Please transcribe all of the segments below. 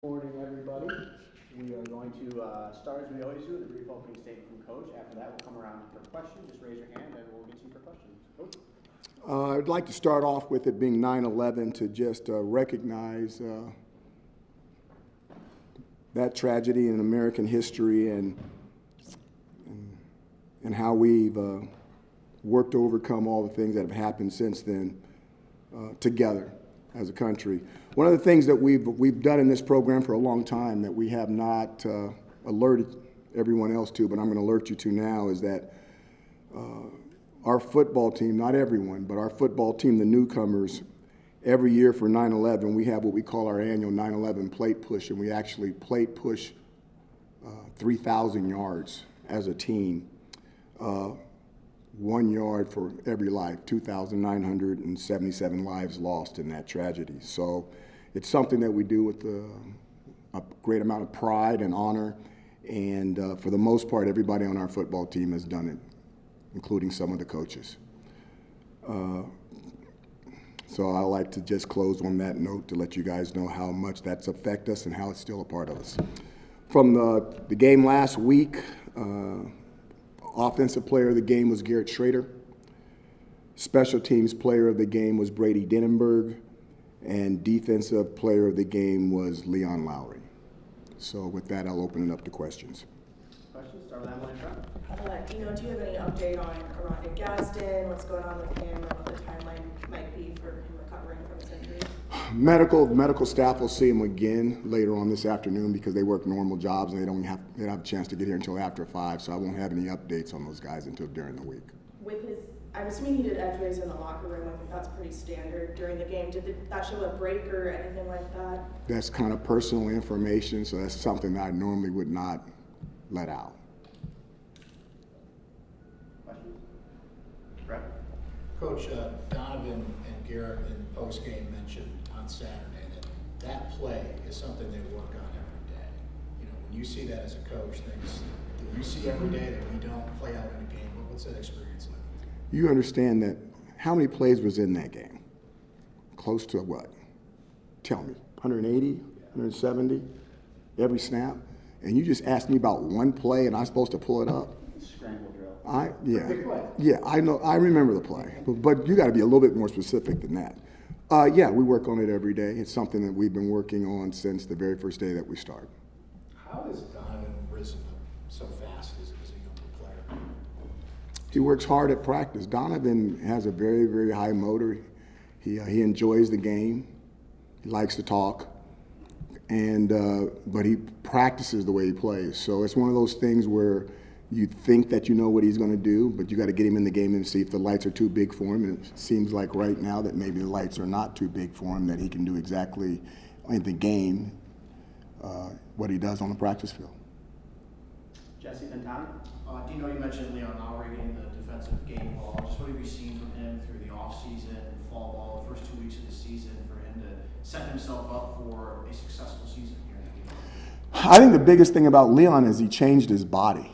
Morning, everybody. We are going to start as we always do with a brief opening statement from Coach. After that, we'll come around for questions. Just raise your hand and we'll get you for questions. Coach? I'd like to start off with it being 9/11 to just recognize that tragedy in American history and how we've worked to overcome all the things that have happened since then together as a country. One of the things that we've done in this program for a long time that we have not alerted everyone else to, but I'm going to alert you to now, is that our football team, not everyone, but our football team, the newcomers, every year for 9/11, we have what we call our annual 9/11 plate push, and we actually plate push 3,000 yards as a team. 1 yard for every life, 2,977 lives lost in that tragedy. So it's something that we do with a great amount of pride and honor, and for the most part, everybody on our football team has done it, including some of the coaches. So I like to just close on that note to let you guys know how much that's affected us and how it's still a part of us. From the game last week, offensive player of the game was Garrett Schrader. Special teams player of the game was Brady Denenberg. And defensive player of the game was Leon Lowry. So with that, I'll open it up to questions. Questions? Start with that one in front. Dino, do you have any update on Rondé Gaston, what's going on with him, and what the timeline might be for him recovering from his injury? Medical staff will see him again later on this afternoon because they work normal jobs and they don't have a chance to get here until after 5, so I won't have any updates on those guys until during the week. I'm assuming he did x-rays in the locker room. I think that's pretty standard during the game. Did that show a break or anything like that? That's kind of personal information, so that's something that I normally would not let out. Questions? Brett? Coach, Donovan and Garrett in post-game mentioned on Saturday that play is something they work on every day. You know, when you see that as a coach, things that you see every day that we don't play out in a game, what's that experience like? You understand that how many plays was in that game? Close to what? Tell me, 180, 170 every snap? And you just asked me about one play and I'm supposed to pull it up? Scramble drill. I know. I remember the play, but you got to be a little bit more specific than that. Yeah, we work on it every day. It's something that we've been working on since the very first day that we started. How has Donovan risen so fast as a younger player? He works hard at practice. Donovan has a very, very high motor. He enjoys the game. He likes to talk, and but he practices the way he plays. So it's one of those things where you think that you know what he's going to do, but you got to get him in the game and see if the lights are too big for him. And it seems like right now that maybe the lights are not too big for him, that he can do exactly in the game what he does on the practice field. Jesse Fentani? Dino, you mentioned Leon Lowry getting the defensive game ball. Just what have you seen from him through the offseason and fall ball, the first 2 weeks of the season, for him to set himself up for a successful season here in the game? I think the biggest thing about Leon is he changed his body.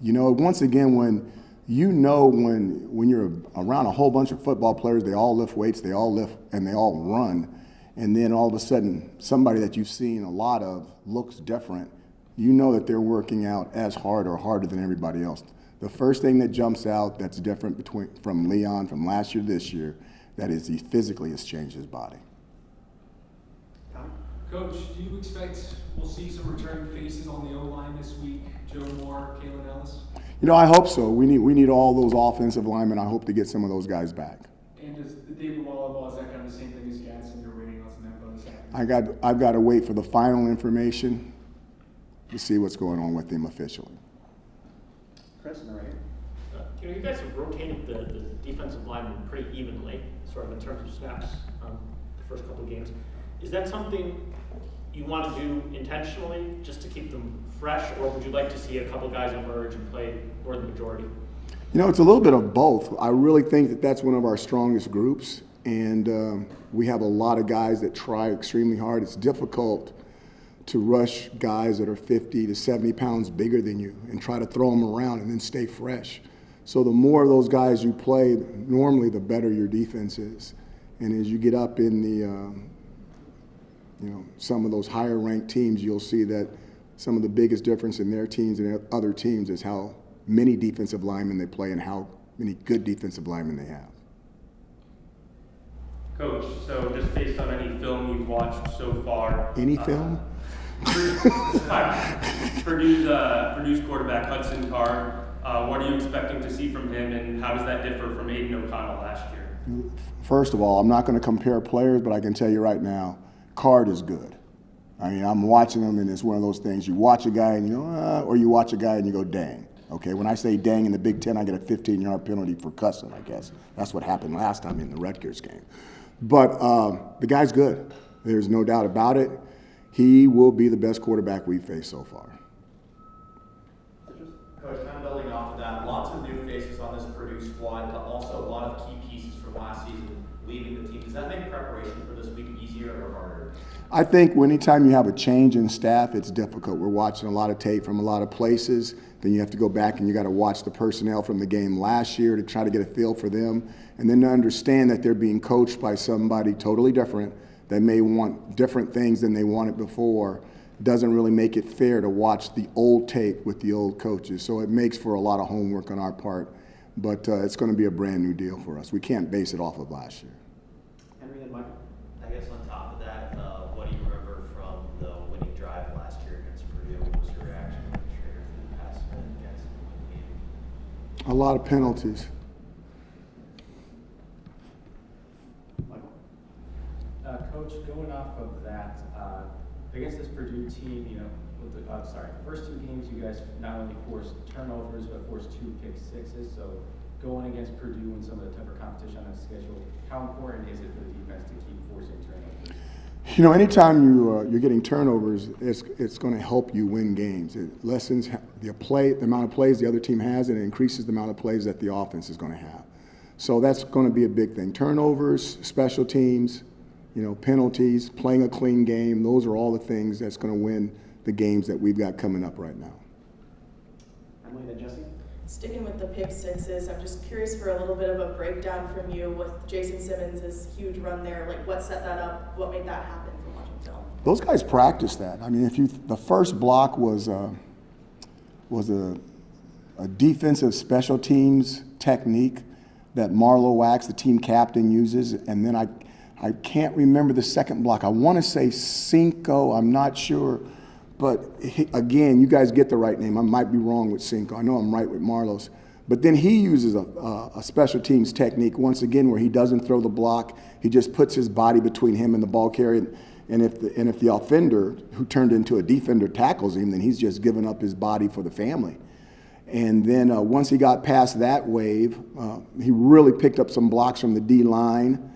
You know, once again, when you're around a whole bunch of football players, they all lift weights, they all lift, and they all run, and then all of a sudden, somebody that you've seen a lot of looks different, you know that they're working out as hard or harder than everybody else. The first thing that jumps out that's different from Leon from last year to this year, that is he physically has changed his body. Coach, do you expect we'll see some returning faces on the O-line this week? Joe Moore, Kalen Ellis? You know, I hope so. We need all those offensive linemen. I hope to get some of those guys back. And does the David Waller ball, is that kind of the same thing as Gadsden? You're waiting on some info this afternoon? I've got to wait for the final information to see what's going on with him officially. Chris and Ray? You guys have rotated the defensive linemen pretty evenly, sort of in terms of snaps the first couple of games. Is that something you want to do intentionally just to keep them fresh, or would you like to see a couple guys emerge and play more than the majority? You know, it's a little bit of both. I really think that that's one of our strongest groups, and we have a lot of guys that try extremely hard. It's difficult to rush guys that are 50 to 70 pounds bigger than you and try to throw them around and then stay fresh. So the more of those guys you play, normally the better your defense is. And as you get up in some of those higher ranked teams, you'll see that some of the biggest difference in their teams and other teams is how many defensive linemen they play and how many good defensive linemen they have. Coach, so just based on any film you've watched so far. Any film? Purdue's quarterback, Hudson Card, what are you expecting to see from him, and how does that differ from Aiden O'Connell last year? First of all, I'm not going to compare players, but I can tell you right now, Card is good. I mean, I'm watching him, and it's one of those things. You watch a guy, and you go, or you watch a guy, and you go, dang. Okay, when I say dang in the Big Ten, I get a 15-yard penalty for cussing, I guess. That's what happened last time in the Rutgers game. But the guy's good. There's no doubt about it. He will be the best quarterback we've faced so far. Coach, kind of building off of that, lots of new faces on this Purdue squad, but also a lot of key pieces from last season leaving the team. Does that make preparation for this week easier or harder? I think anytime you have a change in staff, it's difficult. We're watching a lot of tape from a lot of places. Then you have to go back and you got to watch the personnel from the game last year to try to get a feel for them. And then to understand that they're being coached by somebody totally different that may want different things than they wanted before doesn't really make it fair to watch the old tape with the old coaches. So it makes for a lot of homework on our part. But it's going to be a brand new deal for us. We can't base it off of last year. Henry and Michael. I guess on top of that, what do you remember from the winning drive last year against Purdue? What was your reaction when the trigger through the pass against the game? A lot of penalties. Coach, going off of that, against this Purdue team, with the first two games you guys not only forced turnovers but forced 2 pick sixes. So going against Purdue and some of the tougher competition on the schedule, how important is it for the defense to keep forcing turnovers? Anytime you're getting turnovers, it's going to help you win games. It lessens the amount of plays the other team has, and it increases the amount of plays that the offense is going to have. So that's going to be a big thing. Turnovers, special teams, penalties, playing a clean game, those are all the things that's going to win the games that we've got coming up right now. Emily, then Jesse. Sticking with the pick sixes, I'm just curious for a little bit of a breakdown from you with Jason Simmons' huge run there. Like, what set that up? What made that happen from watching film? Those guys practice that. I mean, the first block was a defensive special teams technique that Marlo Wax, the team captain, uses, and then I can't remember the second block. I want to say Cinco, I'm not sure. But again, you guys get the right name. I might be wrong with Cinco. I know I'm right with Marlos. But then he uses a special teams technique once again where he doesn't throw the block. He just puts his body between him and the ball carrier. And if the offender, who turned into a defender, tackles him, then he's just given up his body for the family. And then once he got past that wave, he really picked up some blocks from the D-line.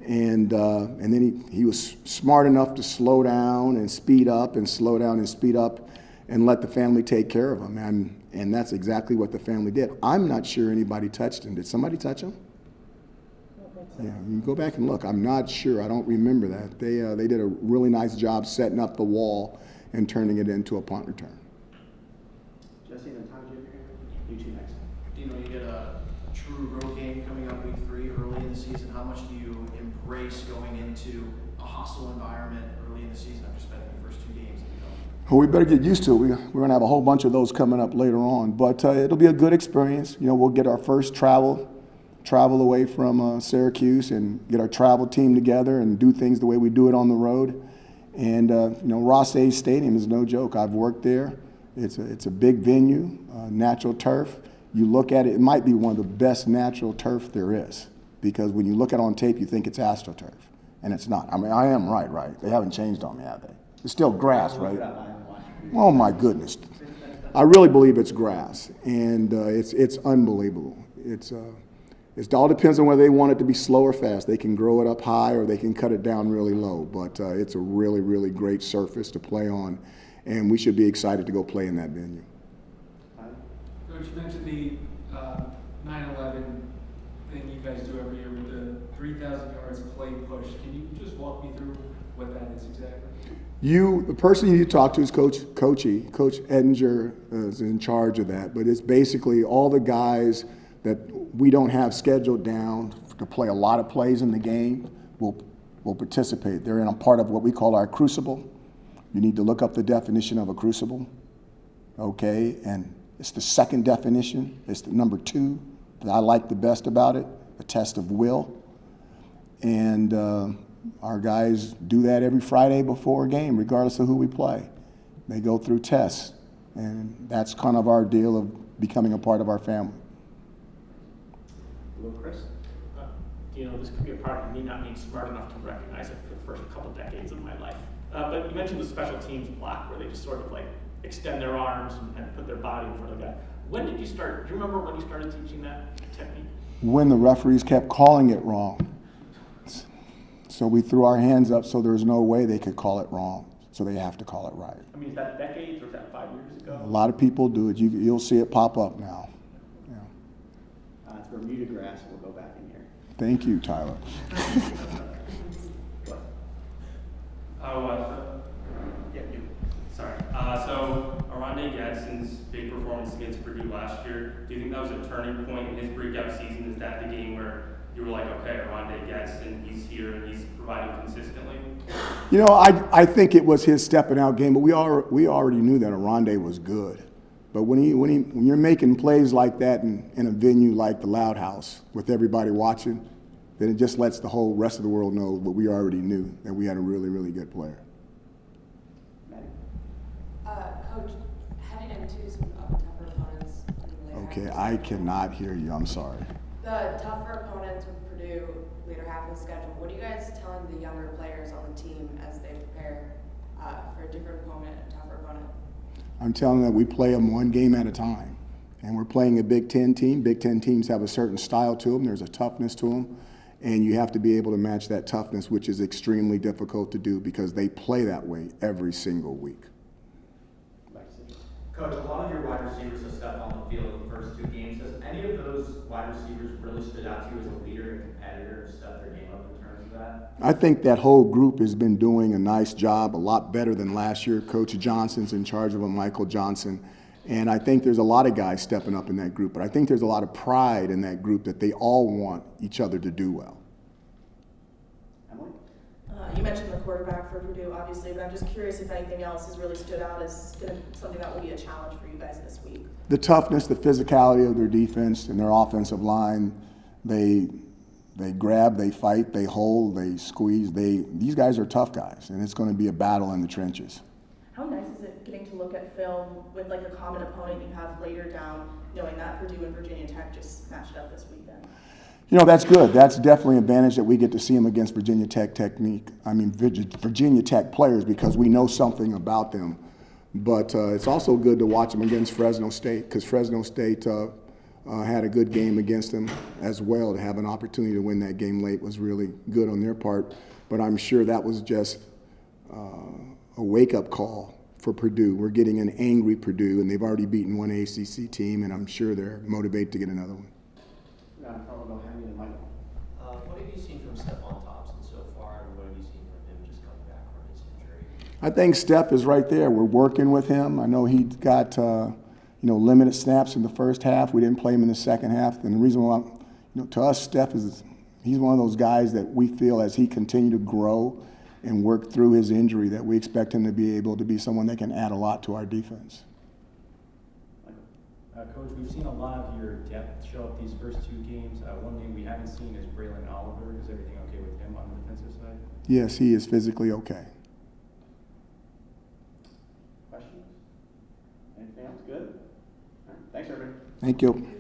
And then he was smart enough to slow down and speed up and slow down and speed up and let the family take care of him. And that's exactly what the family did. I'm not sure anybody touched him. Did somebody touch him? Yeah, you go back and look. I'm not sure. I don't remember that. They did a really nice job setting up the wall and turning it into a punt return. Jesse, then Tom, you two next. You get a true road game coming up week 3 early in the season. How much do you embrace going into a hostile environment early in the season after spending the first 2 games? Well, we better get used to it. We're going to have a whole bunch of those coming up later on. But it'll be a good experience. We'll get our first travel away from Syracuse and get our travel team together and do things the way we do it on the road. And, Ross A. Stadium is no joke. I've worked there. It's a big venue, natural turf. You look at it, it might be one of the best natural turf there is. Because when you look at it on tape, you think it's AstroTurf, and it's not. I mean, I am right? They haven't changed on me, have they? It's still grass, right? Oh, my goodness. I really believe it's grass, and it's unbelievable. It all depends on whether they want it to be slow or fast. They can grow it up high or they can cut it down really low, but it's a really, really great surface to play on, and we should be excited to go play in that venue. Coach, you mentioned the 9/11 thing you guys do every year with the 3,000 yards play push. Can you just walk me through what that is exactly? The person you need to talk to is Coach Edinger is in charge of that, but it's basically all the guys that we don't have scheduled down to play a lot of plays in the game will will participate. They're in a part of what we call our crucible. You need to look up the definition of a crucible, okay? And it's the second definition. It's the number 2 that I like the best about it, a test of will. And our guys do that every Friday before a game, regardless of who we play. They go through tests, and that's kind of our deal of becoming a part of our family. Hello, Chris. This could be a part of me not being smart enough to recognize it for the first couple decades of my life. But you mentioned the special teams block where they just sort of like extend their arms and put their body in front of the guy. When did you start? Do you remember when you started teaching that technique? When the referees kept calling it wrong. So we threw our hands up so there was no way they could call it wrong. So they have to call it right. I mean, is that decades or is that 5 years ago? A lot of people do it. You'll see it pop up now. Yeah. It's Bermuda grass. We'll go back in here. Thank you, Tyler. Yeah, you. Sorry. So Arondé Gadsden's big performance against Purdue last year, do you think that was a turning point in his breakout season? Is that the game where you were like, okay, Arondé Gadsden, he's here and he's providing consistently? You know, I think it was his stepping out game, but we already knew that Arondé was good. But when you're making plays like that in a venue like the Loud House with everybody watching, then it just lets the whole rest of the world know what we already knew, that we had a really, really good player. Coach, heading into some tougher opponents. Okay, I cannot hear you. I'm sorry. The tougher opponents with Purdue later half of the schedule, what are you guys telling the younger players on the team as they prepare for a different opponent, a tougher opponent? I'm telling them that we play them one game at a time. And we're playing a Big Ten team. Big Ten teams have a certain style to them. There's a toughness to them. And you have to be able to match that toughness, which is extremely difficult to do because they play that way every single week. Coach, a lot of your wide receivers have stepped on the field in the first 2 games. Has any of those wide receivers really stood out to you as a leader and competitor and stepped their game up in terms of that? I think that whole group has been doing a nice job, a lot better than last year. Coach Johnson's in charge of them, Michael Johnson. And I think there's a lot of guys stepping up in that group. But I think there's a lot of pride in that group that they all want each other to do well. Emily? You mentioned the quarterback for Purdue, obviously, but I'm just curious if anything else has really stood out as something that will be a challenge for you guys this week. The toughness, the physicality of their defense and their offensive line, they grab, they fight, they hold, they squeeze. These guys are tough guys, and it's going to be a battle in the trenches. How nice is it getting to look at film with like a common opponent you have later down, knowing that Purdue and Virginia Tech just matched up this weekend? You know, that's good. That's definitely an advantage that we get to see them against Virginia Tech Virginia Tech players because we know something about them. But it's also good to watch them against Fresno State because Fresno State had a good game against them as well. To have an opportunity to win that game late was really good on their part. But I'm sure that was just a wake-up call for Purdue. We're getting an angry Purdue, and they've already beaten one ACC team, and I'm sure they're motivated to get another one. What have you seen from Stephon Thompson so far, and what have you seen from him just coming back from his injury? I think Steph is right there. We're working with him. I know he got limited snaps in the first half. We didn't play him in the second half, and the reason why, to us, Steph he's one of those guys that we feel as he continued to grow and work through his injury that we expect him to be able to be someone that can add a lot to our defense. Coach, we've seen a lot of your depth show up these first 2 games. One name we haven't seen is Braylon Oliver. Is everything okay with him on the defensive side? Yes, he is physically okay. Questions? Anything else? Good? All right. Thanks, everybody. Thank you.